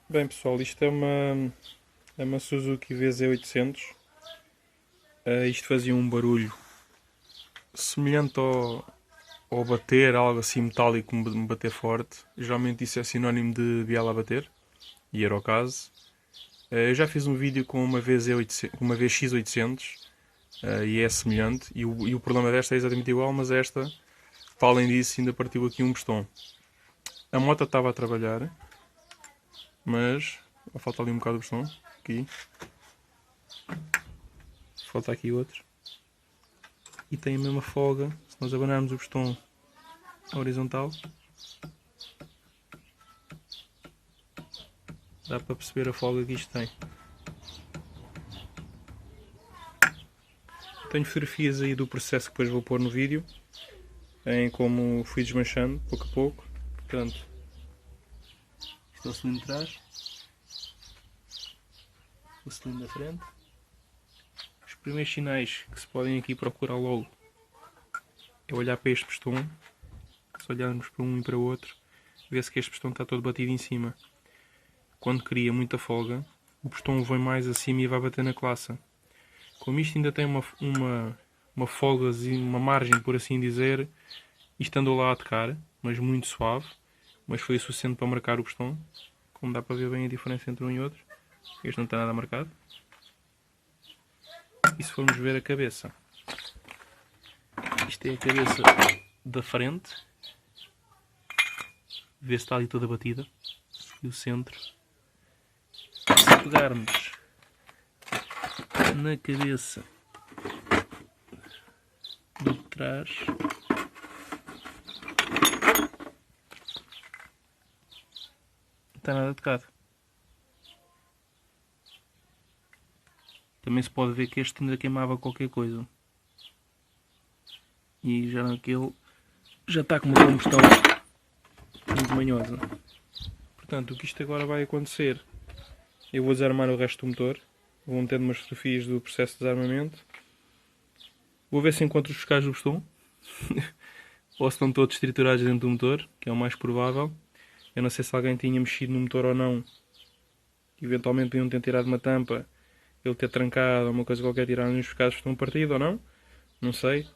Bem pessoal, isto é uma Suzuki VZ800. Isto fazia um barulho semelhante ao bater, algo assim metálico, como bater forte. Geralmente isso é sinónimo de biela a bater, e era o caso. Eu já fiz um vídeo com uma VZ800, uma VX800, e é semelhante. E o problema desta é exatamente igual, mas esta, para além disso, ainda partiu aqui um pistão. A moto estava a trabalhar, mas falta ali um bocado o pistão. Aqui. Falta aqui outro. E tem a mesma folga. Se nós abanarmos o pistão horizontal, dá para perceber a folga que isto tem. Tenho fotografias aí do processo que depois vou pôr no vídeo, em como fui desmanchando pouco a pouco. Portanto, isto é o cilindro de trás, o cilindro da frente. Os primeiros sinais que se podem aqui procurar logo é olhar para este pistão. Se olharmos para um e para o outro, vê-se que este pistão está todo batido em cima. Quando cria muita folga, o pistão vem mais acima e vai bater na claça. Como isto ainda tem uma folga, uma margem, por assim dizer, isto andou lá a tocar, mas muito suave, mas foi o suficiente para marcar o pistão. Como dá para ver bem a diferença entre um e outro. Este não está nada marcado. E se formos ver a cabeça, isto é a cabeça da frente. Vê se está ali toda batida. E o centro. Se pegarmos na cabeça de trás, não está nada tocado. Também se pode ver que este ainda queimava qualquer coisa. E já naquele já está com uma combustão muito manhosa. Portanto, o que isto agora vai acontecer, eu vou desarmar o resto do motor. Vou metendo umas fotografias do processo de desarmamento. Vou ver se encontro os fiscais do pistão. Ou se estão todos triturados dentro do motor, que é o mais provável. Eu não sei se alguém tinha mexido no motor ou não. Eventualmente podiam ter tirado uma tampa, ele ter trancado, uma coisa qualquer, tirar uns fiscais que estão partidos ou não. Não sei.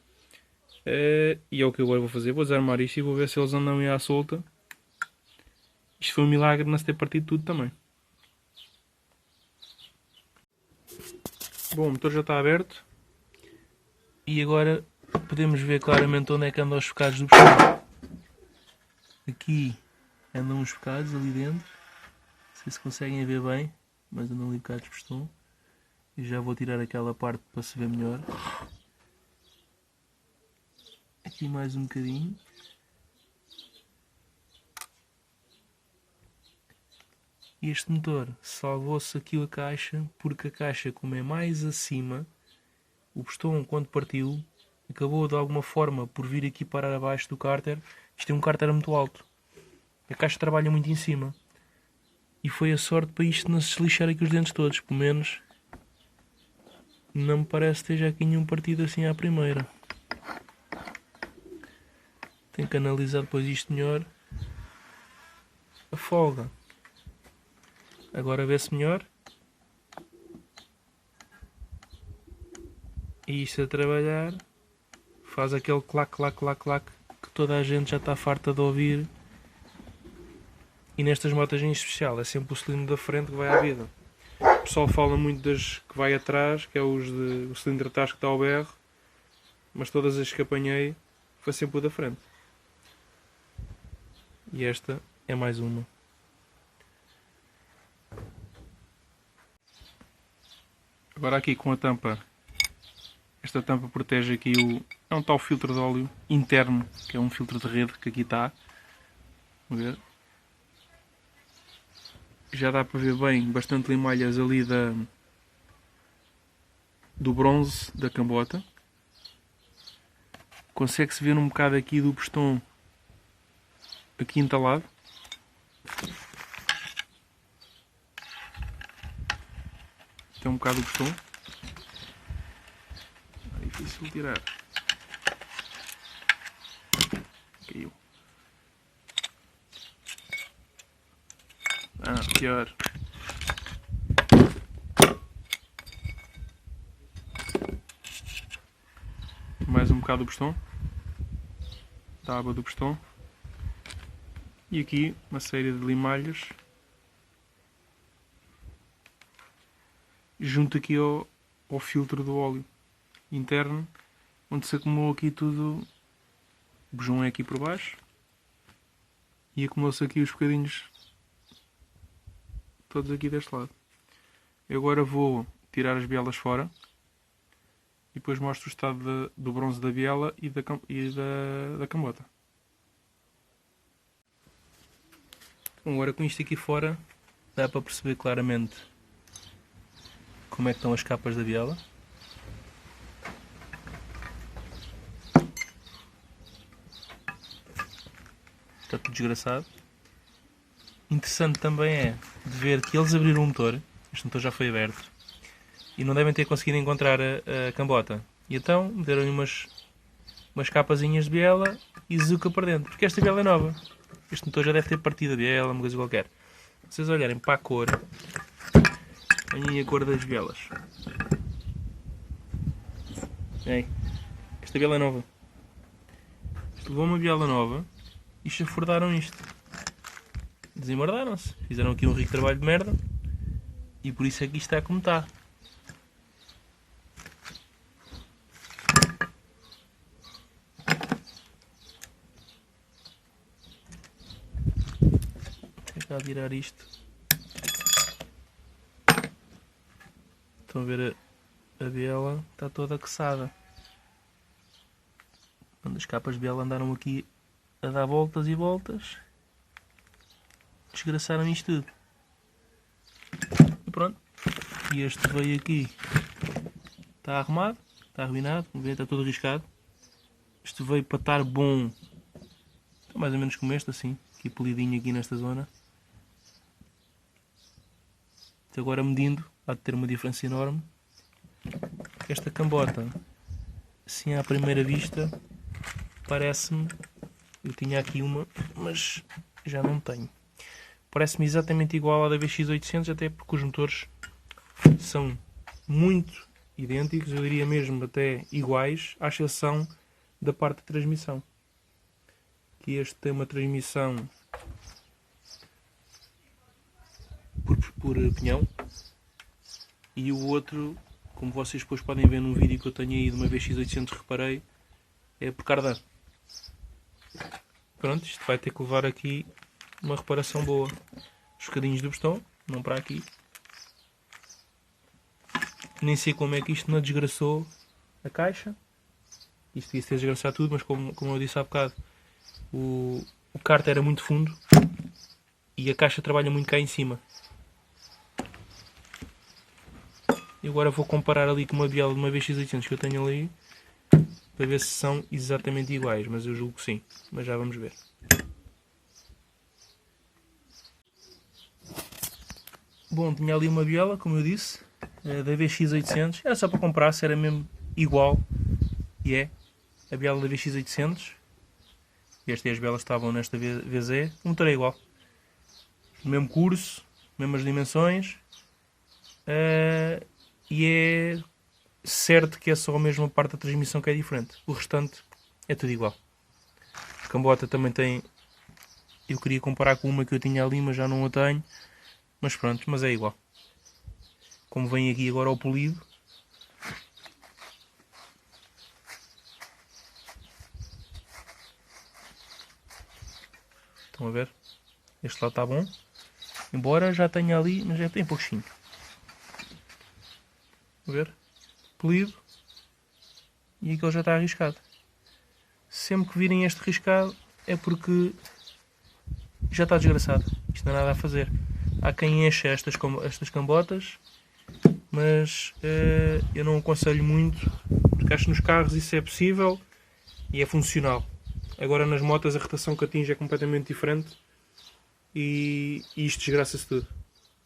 E é o que eu agora vou fazer. Vou desarmar isto e vou ver se eles andam aí à solta. Isto foi um milagre não se ter partido tudo também. Bom, o motor já está aberto. E agora podemos ver claramente onde é que andam os bocados do pistão. Aqui andam os bocados ali dentro. Não sei se conseguem ver bem, mas andam ali bocados de pistão. E já vou tirar aquela parte para se ver melhor. Aqui mais um bocadinho. E este motor salvou-se aqui a caixa, porque a caixa, como é mais acima, o pistão, quando partiu, acabou de alguma forma por vir aqui parar abaixo do cárter. Isto é um cárter muito alto. A caixa trabalha muito em cima. E foi a sorte para isto não se deslixar aqui os dentes todos. Pelo menos não me parece que esteja aqui nenhum partido assim à primeira. Tenho que analisar depois isto melhor. A folga. Agora vê-se melhor. E isto a trabalhar faz aquele clac, clac, clac, clac que toda a gente já está farta de ouvir. E nestas motas em especial é sempre o cilindro da frente que vai à vida. O pessoal fala muito das que vai atrás, que é o cilindro de trás que dá ao berro, mas todas as que apanhei foi sempre o da frente. E esta é mais uma. Agora aqui com a tampa. Esta tampa protege aqui é um tal filtro de óleo interno, que é um filtro de rede que aqui está. Vamos ver. Já dá para ver bem bastante limalhas ali do bronze da cambota. Consegue-se ver um bocado aqui do pistão aqui entalado. Tem um bocado do pistão. É difícil de tirar. Caiu. Não, pior. Mais um bocado do pistão. Da aba do pistão. E aqui uma série de limalhas. Junto aqui ao filtro do óleo interno, onde se acumulou aqui tudo. O bujão é aqui por baixo. E acumulou-se aqui os bocadinhos todos aqui deste lado. Eu agora vou tirar as bielas fora e depois mostro o estado do bronze da biela e da cambota. Agora com isto aqui fora dá para perceber claramente como é que estão as capas da biela. Está tudo desgraçado. Interessante também é de ver que eles abriram o motor. Este motor já foi aberto. E não devem ter conseguido encontrar a cambota. E então meteram-lhe umas capazinhas de biela e zuca para dentro. Porque esta biela é nova. Este motor já deve ter partido a biela, uma coisa qualquer. Se vocês olharem para a cor, olhem aí a cor das bielas. Ei, esta biela é nova. Levou uma biela nova e chafurdaram isto. Desembardaram-se. Fizeram aqui um rico trabalho de merda. E por isso é que isto está como está. Vou tentar virar isto. Estão a ver a biela? Está toda coçada. Quando as capas de biela andaram aqui a dar voltas e voltas, desgraçaram isto tudo. E pronto. E este veio aqui. Está arrumado. Está arruinado. Como vê, está todo riscado. Este veio para estar bom. Está mais ou menos como este, assim. Aqui polidinho aqui nesta zona. Este agora medindo. Há de ter uma diferença enorme. Esta cambota, assim à primeira vista, parece-me... Eu tinha aqui uma, mas já não tenho. Parece-me exatamente igual à da VX800, até porque os motores são muito idênticos, eu diria mesmo até iguais, à exceção da parte de transmissão. Aqui este tem uma transmissão por pinhão e o outro, como vocês depois podem ver num vídeo que eu tenho aí de uma VX800, reparei, é por cardan. Pronto, isto vai ter que levar aqui uma reparação boa. Os bocadinhos do pistão, não para aqui. Nem sei como é que isto não desgraçou a caixa. Isto ia ser desgraçar tudo, mas como eu disse há bocado, o cárter era muito fundo e a caixa trabalha muito cá em cima. E agora vou comparar ali com uma biela de uma VX800 que eu tenho ali, para ver se são exatamente iguais, mas eu julgo que sim. Mas já vamos ver. Bom, tinha ali uma biela, como eu disse, da VX800. Era só para comprar se era mesmo igual. E é a biela da VX800. Estas e as bielas estavam nesta VZ. O motor é igual. O mesmo curso, mesmas dimensões. E é certo que é só a mesma parte da transmissão que é diferente. O restante é tudo igual. A cambota também tem... Eu queria comparar com uma que eu tinha ali, mas já não a tenho. Mas pronto, mas é igual. Como vem aqui agora ao polido. Estão a ver? Este lado está bom. Embora já tenha ali, mas já tem pouquinho. Estão a ver? Polido. E aquele já está arriscado. Sempre que virem este riscado é porque já está desgraçado. Isto não há nada a fazer. Há quem encha estas cambotas, mas eu não aconselho muito, porque acho que nos carros isso é possível e é funcional. Agora nas motas a rotação que atinge é completamente diferente e isto desgraça-se tudo.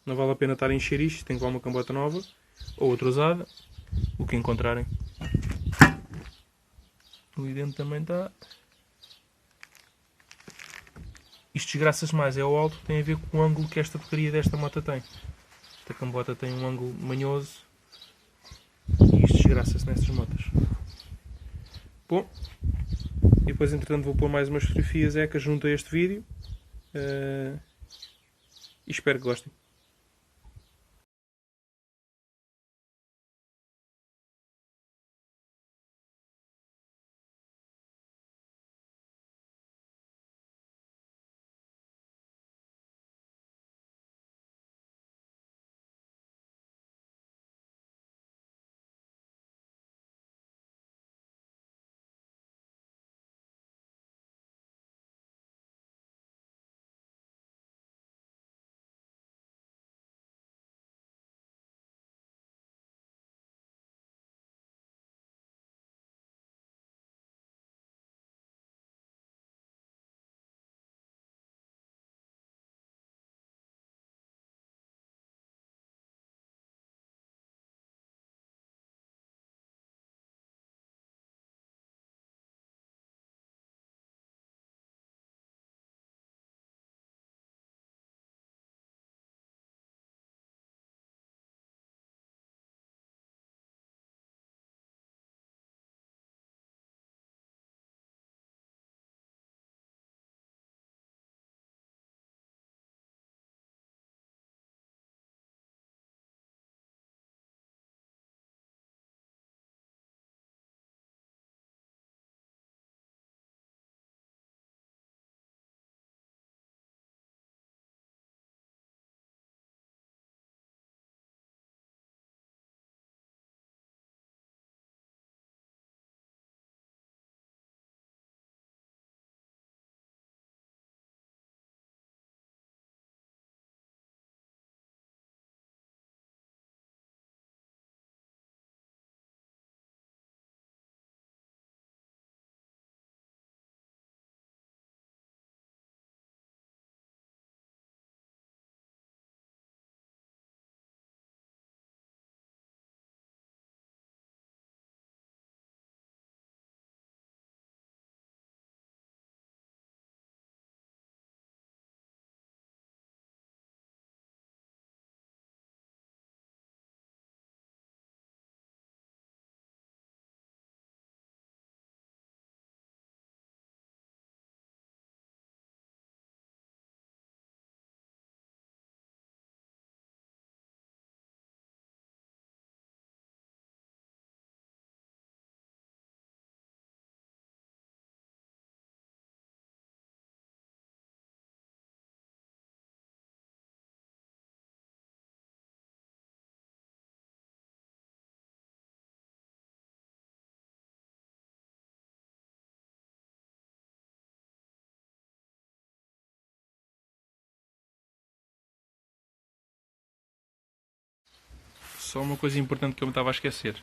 Não vale a pena estar a encher isto, tem que levar uma cambota nova ou outra usada, o que encontrarem. Ali dentro também está. Isto desgraça-se mais, é o alto, tem a ver com o ângulo que esta porcaria desta moto tem. Esta cambota tem um ângulo manhoso e isto desgraça-se nestas motas. Bom, e depois entretanto vou pôr mais umas fotografias ecas junto a este vídeo e espero que gostem. Só uma coisa importante que eu me estava a esquecer.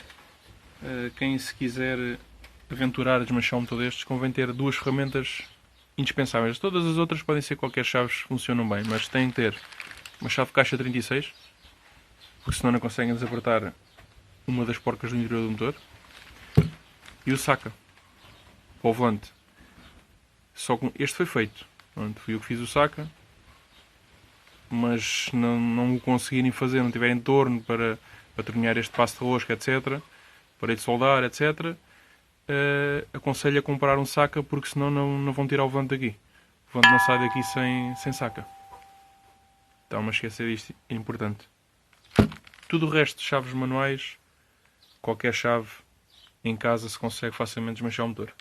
Quem se quiser aventurar a desmanchar um motor destes, convém ter duas ferramentas indispensáveis. Todas as outras podem ser qualquer chaves que funcionam bem, mas têm que ter uma chave de caixa 36, porque senão não conseguem desapertar uma das porcas do interior do motor, e o saca para o volante. Só que este foi feito. Pronto, fui eu que fiz o saca, mas não o conseguirem fazer, não tiverem torno para terminar este passo de rosca, etc., parei de soldar, etc., aconselho a comprar um saca, porque senão não vão tirar o volante daqui. O volante não sai daqui sem saca. Então, mas esquecer disto é importante. Tudo o resto, chaves manuais, qualquer chave em casa se consegue facilmente desmanchar o motor.